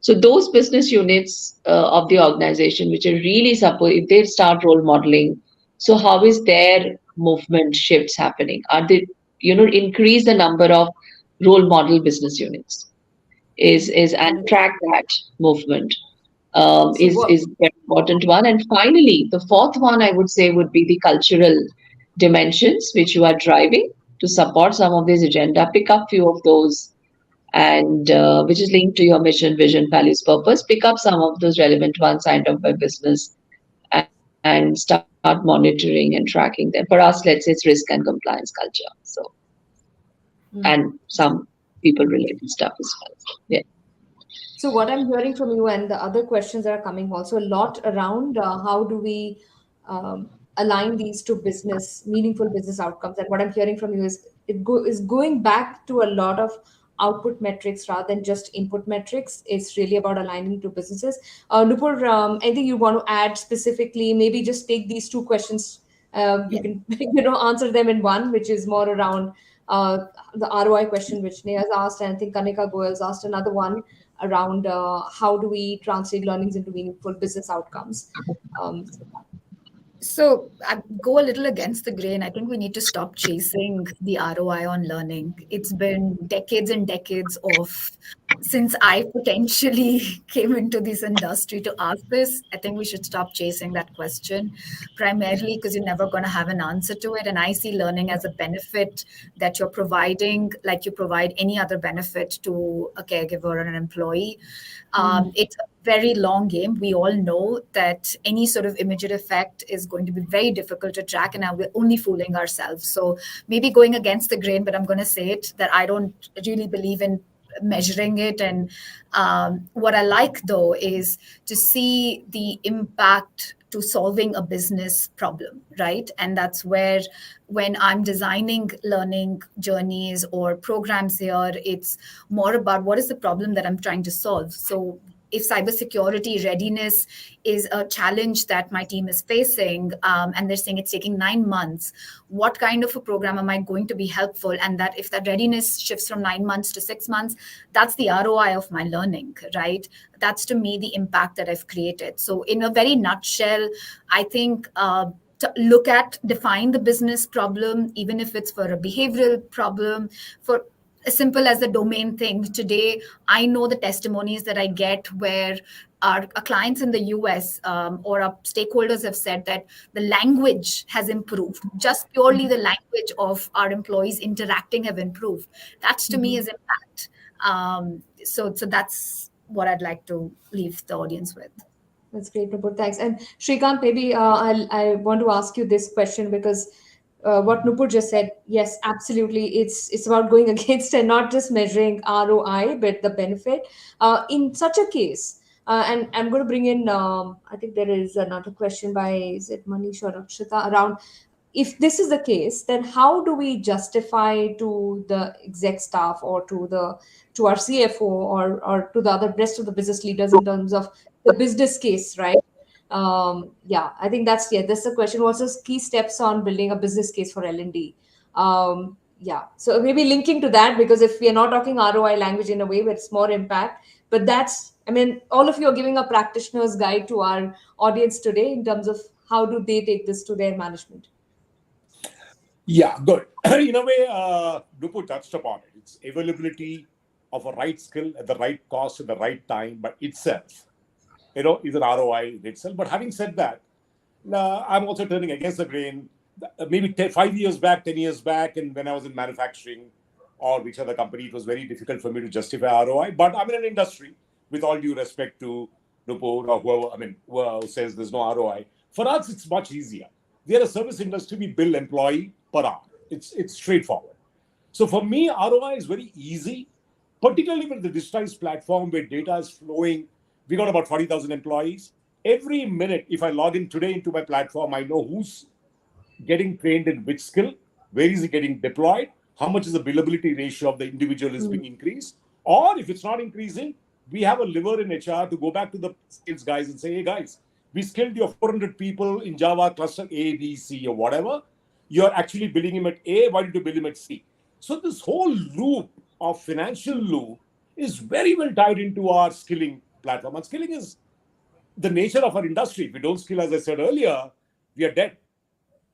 So those business units of the organization, which are really if they start role modeling, so how is their movement shifts happening? Are they, increase the number of role model business units and track that movement is an important one. And finally, the fourth one I would say would be the cultural dimensions which you are driving to support some of this agenda. Pick up few of those, and which is linked to your mission, vision, values, purpose. Pick up some of those relevant ones signed off by business and start monitoring and tracking them. For us, let's say it's risk and compliance culture. So, and some people related stuff as well. Yeah. So what I'm hearing from you and the other questions that are coming also a lot around how do we align these to meaningful business outcomes. And what I'm hearing from you is is going back to a lot of output metrics rather than just input metrics. It's really about aligning to businesses. Nupur, anything you want to add specifically? Maybe just take these two questions. You can answer them in one, which is more around the ROI question, which Neha's asked, and I think Kanika Goyal's asked another one around how do we translate learnings into meaningful business outcomes. So I go a little against the grain. I think we need to stop chasing the ROI on learning. It's been decades and decades of since I potentially came into this industry to ask this. I think we should stop chasing that question, primarily because you're never going to have an answer to it. And I see learning as a benefit that you're providing, like you provide any other benefit to a caregiver or an employee. It's a very long game. We all know that any sort of immediate effect is going to be very difficult to track, and now we're only fooling ourselves. So maybe going against the grain, but I'm going to say it that I don't really believe in measuring it. And what I like though is to see the impact to solving a business problem, right? And that's where, when I'm designing learning journeys or programs here, it's more about what is the problem that I'm trying to solve. So if cybersecurity readiness is a challenge that my team is facing, and they're saying it's taking 9 months, what kind of a program am I going to be helpful? And that if that readiness shifts from 9 months to 6 months, that's the ROI of my learning, right? That's to me the impact that I've created. So in a very nutshell, I think to look at, define the business problem, even if it's for a behavioral problem, for as simple as the domain thing. Today, I know the testimonies that I get where our clients in the US, or our stakeholders have said that the language has improved. Just purely the language of our employees interacting have improved. That's to me is impact. So that's what I'd like to leave the audience with. That's great, Nupur. Thanks. And Shrikant, maybe I want to ask you this question because what Nupur just said, yes, absolutely, it's about going against and not just measuring ROI, but the benefit. In such a case, and I'm going to bring in, I think there is another question by, is it Manish or Akshita, around if this is the case, then how do we justify to the exec staff or to our CFO or to the other rest of the business leaders in terms of the business case, right? Yeah, I think that's the question. What's the key steps on building a business case for L&D? Yeah, so maybe linking to that, because if we are not talking ROI language in a way where it's more impact, but that's, I mean, all of you are giving a practitioner's guide to our audience today in terms of how do they take this to their management. Yeah, good. In a way, Nupur touched upon it. It's availability of a right skill at the right cost at the right time, but itself, is an ROI in itself. But having said that, I'm also turning against the grain. Maybe 5 years back, 10 years back, and when I was in manufacturing or which other company, it was very difficult for me to justify ROI. But I'm in an industry, with all due respect to Nupur or whoever says there's no ROI. For us, it's much easier. We are a service industry. We bill employee per hour. It's straightforward. So for me, ROI is very easy, particularly with the digitized platform where data is flowing. We got about 40,000 employees. Every minute, if I log in today into my platform, I know who's getting trained in which skill, where is he getting deployed, how much is the billability ratio of the individual is being increased. Or if it's not increasing, we have a lever in HR to go back to the sales guys and say, hey guys, we skilled your 400 people in Java cluster A, B, C, or whatever. You're actually billing him at A, why did you bill him at C? So this whole loop of financial loop is very well tied into our skilling platform. And skilling is the nature of our industry. If we don't skill, as I said earlier, we are dead,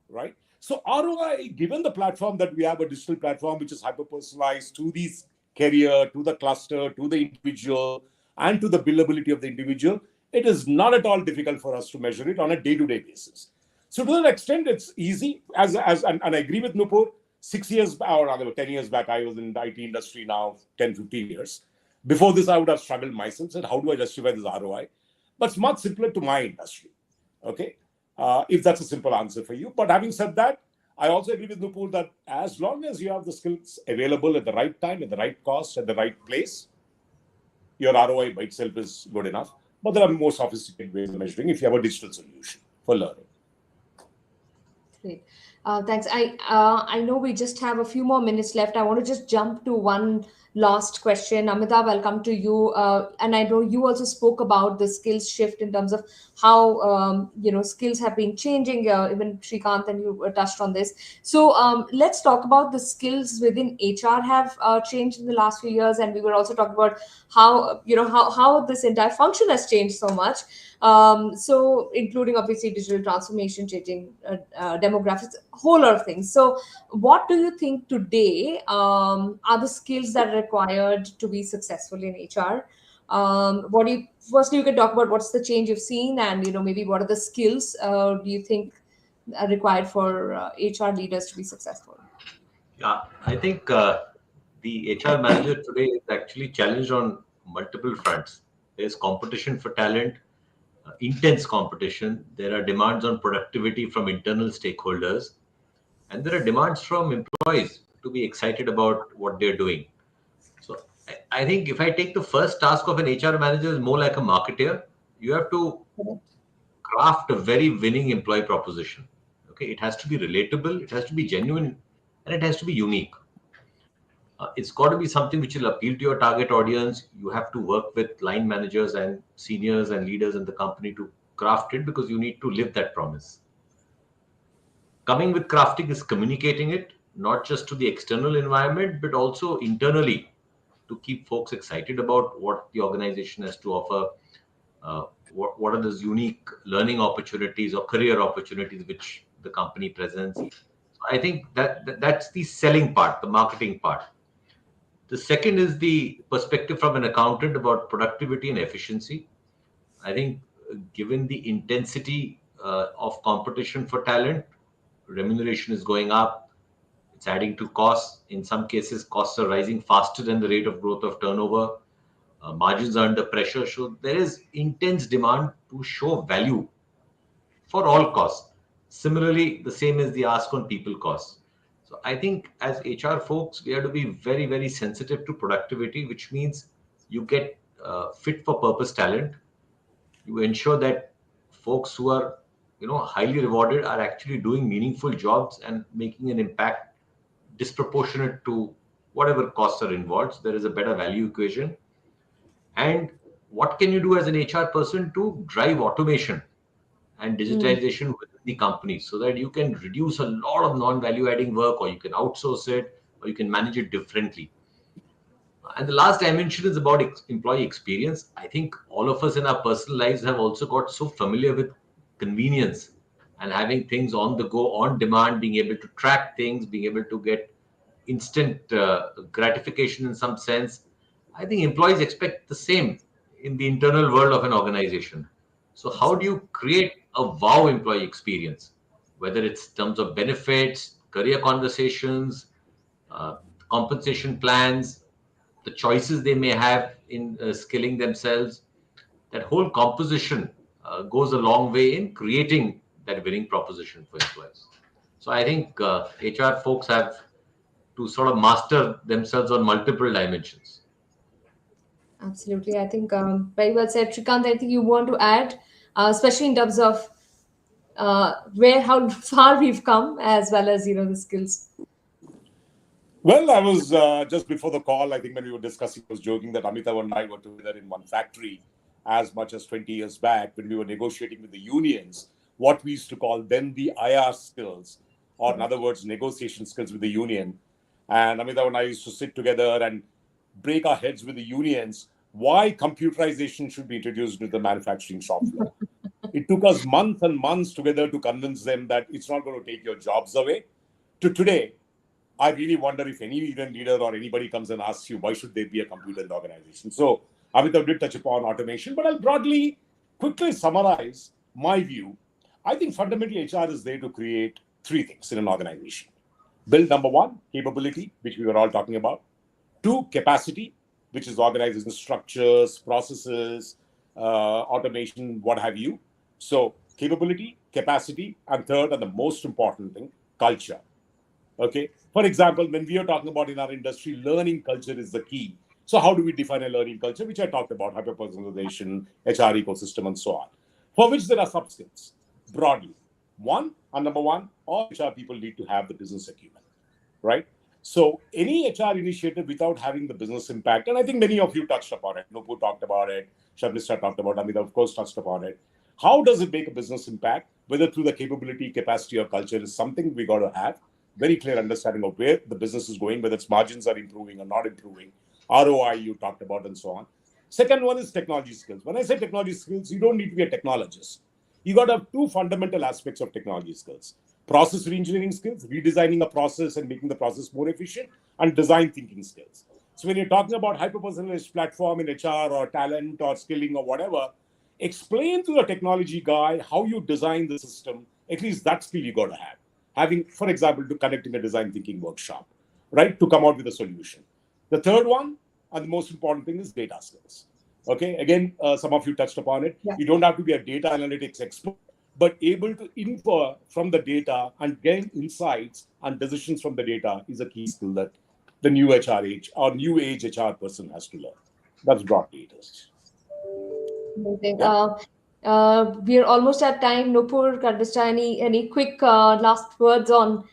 right? So ROI, given the platform that we have, a digital platform which is hyper-personalized to the career, to the cluster, to the individual, and to the billability of the individual, it is not at all difficult for us to measure it on a day-to-day basis. So to that extent, it's easy. And I agree with Nupur. 6 years or rather 10 years back, I was in the IT industry now 10, 15 years. Before this, I would have struggled myself, said, how do I justify this ROI? But it's much simpler to my industry, okay? If that's a simple answer for you. But having said that, I also agree with Nupur that as long as you have the skills available at the right time, at the right cost, at the right place, your ROI by itself is good enough. But there are more sophisticated ways of measuring if you have a digital solution for learning. Great. Thanks. I know we just have a few more minutes left. I want to just jump to one last question. Amitabh, I'll come to you. And I know you also spoke about the skills shift in terms of how skills have been changing. Even Shrikant and you touched on this. So let's talk about the skills within HR have changed in the last few years, and we were also talking about how how this entire function has changed so much. So including obviously digital transformation, changing demographics, a whole lot of things. So what do you think today are the skills that are required to be successful in HR? What do you firstly you can talk about what's the change you've seen, and maybe what are the skills do you think are required for HR leaders to be successful? Yeah, I think the HR manager today is actually challenged on multiple fronts. There's competition for talent, intense competition. There are demands on productivity from internal stakeholders, and there are demands from employees to be excited about what they're doing. So I think if I take the first task of an HR manager is more like a marketer, you have to craft a very winning employee proposition. Okay, it has to be relatable, it has to be genuine, and it has to be unique. It's got to be something which will appeal to your target audience. You have to work with line managers and seniors and leaders in the company to craft it, because you need to live that promise. Coming with crafting is communicating it, not just to the external environment, but also internally, to keep folks excited about what the organization has to offer, what are those unique learning opportunities or career opportunities which the company presents. So I think that's the selling part, the marketing part. The second is the perspective from an accountant about productivity and efficiency. I think given the intensity of competition for talent, remuneration is going up, it's adding to costs. In some cases, costs are rising faster than the rate of growth of turnover. Margins are under pressure. So there is intense demand to show value for all costs. Similarly, the same is the ask on people costs. So I think as HR folks, we have to be very, very sensitive to productivity, which means you get fit for purpose talent. You ensure that folks who are highly rewarded are actually doing meaningful jobs and making an impact disproportionate to whatever costs are involved. So there is a better value equation. And what can you do as an HR person to drive automation and digitization within the company, so that you can reduce a lot of non-value adding work, or you can outsource it, or you can manage it differently. And the last dimension is about employee experience. I think all of us in our personal lives have also got so familiar with convenience and having things on the go, on demand, being able to track things, being able to get instant gratification in some sense. I think employees expect the same in the internal world of an organization. So how do you create a wow employee experience, whether it's terms of benefits, career conversations, uh, compensation plans, the choices they may have in skilling themselves? That whole composition goes a long way in creating that winning proposition for employees. So I think HR folks have to sort of master themselves on multiple dimensions. Absolutely. I think very well said. Shrikant, I think you want to add, especially in terms of how far we've come, as well as, the skills. Well, I was just before the call, I think when we were discussing, I was joking that Amitabh and I were together in one factory as much as 20 years back when we were negotiating with the unions, what we used to call then the IR skills, or in other words, negotiation skills with the union. And Amitabh and I used to sit together and break our heads with the unions why computerization should be introduced into the manufacturing shop floor. It took us months and months together to convince them that it's not going to take your jobs away. To today, I really wonder if any union leader or anybody comes and asks you, why should there be a computer in the organization? So Amitabh did touch upon automation, but I'll broadly, quickly summarize my view. I think fundamentally HR is there to create three things in an organization. Build, number one, capability, which we were all talking about. Two, capacity, which is organizing structures, processes, automation, what have you. So capability, capacity, and third, and the most important thing, culture. Okay. For example, when we are talking about in our industry, learning culture is the key. So how do we define a learning culture, which I talked about, hyper-personalization, HR ecosystem, and so on, for which there are sub-skills broadly. Number one, all HR people need to have the business acumen, right? So any HR initiative without having the business impact, and I think many of you touched upon it. Nupur talked about it. Sharmista talked about it. Amita, of course, touched upon it. How does it make a business impact? Whether through the capability, capacity, or culture is something we got to have very clear understanding of where the business is going, whether its margins are improving or not improving, ROI you talked about, and so on. Second one is technology skills. When I say technology skills, you don't need to be a technologist. You got to have two fundamental aspects of technology skills: process reengineering skills, redesigning a process and making the process more efficient, and design thinking skills. So when you're talking about hyper-personalized platform in HR or talent or skilling or whatever, explain to the technology guy how you design the system. At least that skill you got to have. Having, for example, to conducting a design thinking workshop, right, to come out with a solution. The third one, and the most important thing, is data skills. Okay, again, some of you touched upon it. Yeah. You don't have to be a data analytics expert, but able to infer from the data and gain insights and decisions from the data is a key skill that the new age HR person has to learn. That's broadly it is. Amazing. Yeah. We are almost at time. Nupur, Kardista, any quick last words on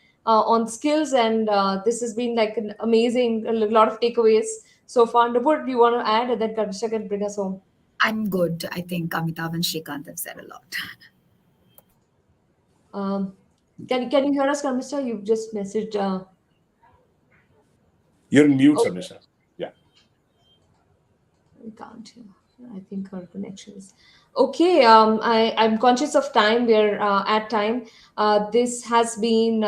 skills? And this has been like an amazing, a lot of takeaways so far. Nupur, do you want to add, and then Kardista can bring us home? I'm good. I think Amitabh and Shrikant have said a lot. Can you hear us, Kardista? You've just messaged. You're in mute, Oh. Samisha. Yeah. We can't hear. I think our connection is okay. I'm conscious of time. We're at time. This has been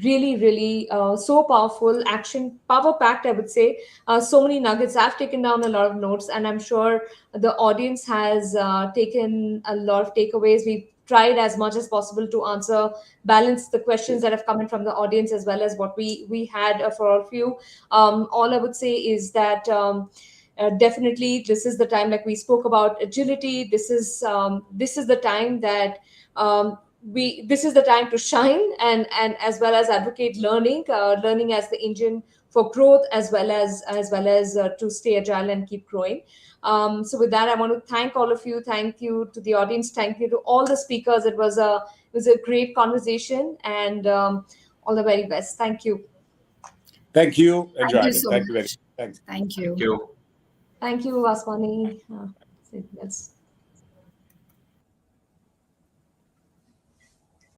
really so powerful, action, power packed, I would say. So many nuggets. I've taken down a lot of notes, and I'm sure the audience has taken a lot of takeaways. We've tried as much as possible to balance the questions that have come in from the audience, as well as what we had for all of you. All I would say is that definitely this is the time, like we spoke about agility. This is the time that this is the time to shine, and as well as advocate learning as the engine for growth, as well as to stay agile and keep growing. So with that, I want to thank all of you. Thank you to the audience. Thank you to all the speakers. It was a great conversation, and all the very best. Thank you. Thank you. Thank Enjoyed you it. so Thank you very much. much. Thanks. Thank you. Thank you. Thank you, Vaswani. That's